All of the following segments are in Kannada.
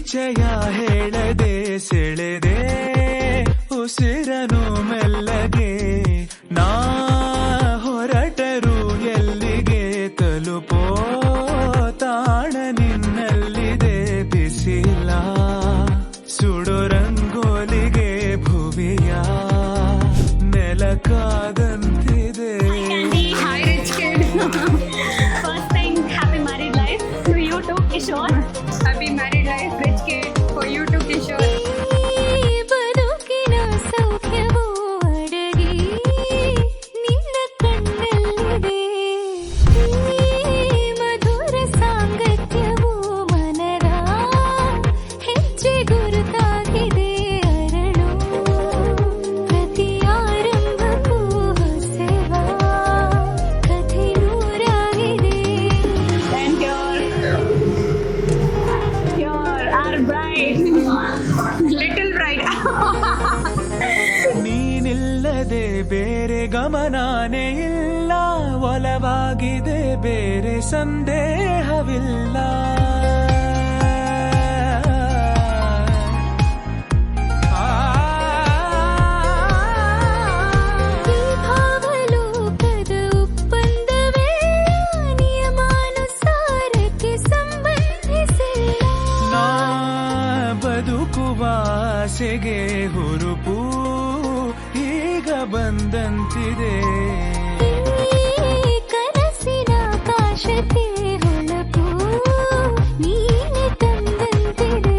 ಪರಿಚಯ ಹೇಳದೆ ಸೆಳೆದೆ ಉಸಿರನು ಮೆಲ್ಲಗೆ ನಾ ಹೊರಟರು ಎಲ್ಲಿಗೆ ತಲುಪೋ ತಾಣ ನಿನ್ನಲ್ಲಿದೆ ಬಿಸಿಲ ಸುಡೋ ರಂಗೋಲಿಗೆ ಭುವಿಯ ನೆಲಕಾದಂತಿದೆ. Hi rich kid. First thing, happy married life to you too, Kishore. Happy married life, rich kid, for you too, Kishore. ಬದುಕಿನ ಸೌಖ್ಯವೋ ಅಡಗಿ ನಿನ್ನ ಕಣ್ಣಲ್ಲಿದೆ. ಮಧುರ ಸಾಂಗತ್ಯವೋ ಮನದ ಹೆಜ್ಜೆ ಗುರುತಾಗಿದೆ. ಅರಳು ಪ್ರತಿ ಆರಂಭಕ್ಕೂ ಹೊಸವ ಕಥೆ ನೂರಾಗಿದೆ. And you're our bride. Little bride. ನೀನಿಲ್ಲದೆ ಬೇರೆ ಗಮನಾನೇ ಇಲ್ಲ, ಒಲವಾಗಿದೆ ಬೇರೆ ಸಂದೇಹವಿಲ್ಲ. ಈ ಭಾವಲೋಕದ ಒಪ್ಪಂದವೇ ನಿಯಮಾನುಸಾರಕ್ಕೆ ಸಂಬಂಧಿಸಿಲ್ಲ. ನಾ ಬದುಕುವ ಆಸೆಗೆ ಹುರುಪು ಈಗ ಬಂದಂತಿದೆ. ಈ ಕನಸಿನ ಆಕಾಶಕ್ಕೆ ಹೊಳಪು ನೀನೆ ತಂದಂತಿದೆ.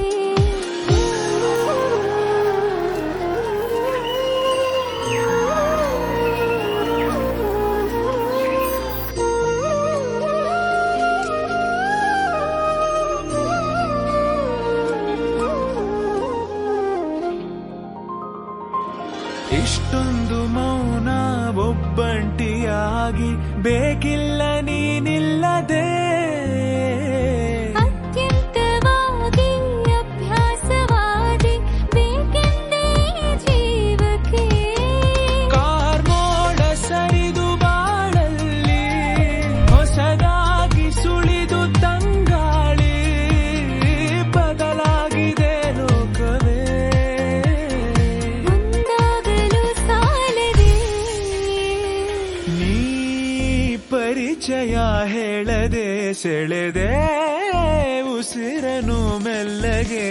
ಇಷ್ಟೊಂದು ಮೌನ ಒಬ್ಬಂಟಿಯಾಗಿ ಬೇಕಿಲ್ಲ ನೀನಿಲ್ಲದೆ. ಅತ್ಯಂತವಾಗಿ ಅಭ್ಯಾಸವಾದಿ ಬೇಕೆಂದೇ ಜೀವಕ್ಕೆ. ಕಾರ್ಮೋಡ ಸರಿದು ಬಾಳಲ್ಲಿ ಹೊಸದಾಗಿ ಸುಳಿದು ತಂಗಾಳಿ ಬದಲಾಗಿದೆ ಲೋಕವೇ. ಮುಂದಾಗಲು ಸಾಲದೆ ನೀ ಪರಿಚಯ ಹೇಳದೆ ಸೆಳೆದೆ ಉಸಿರನು ಮೆಲ್ಲಗೆ.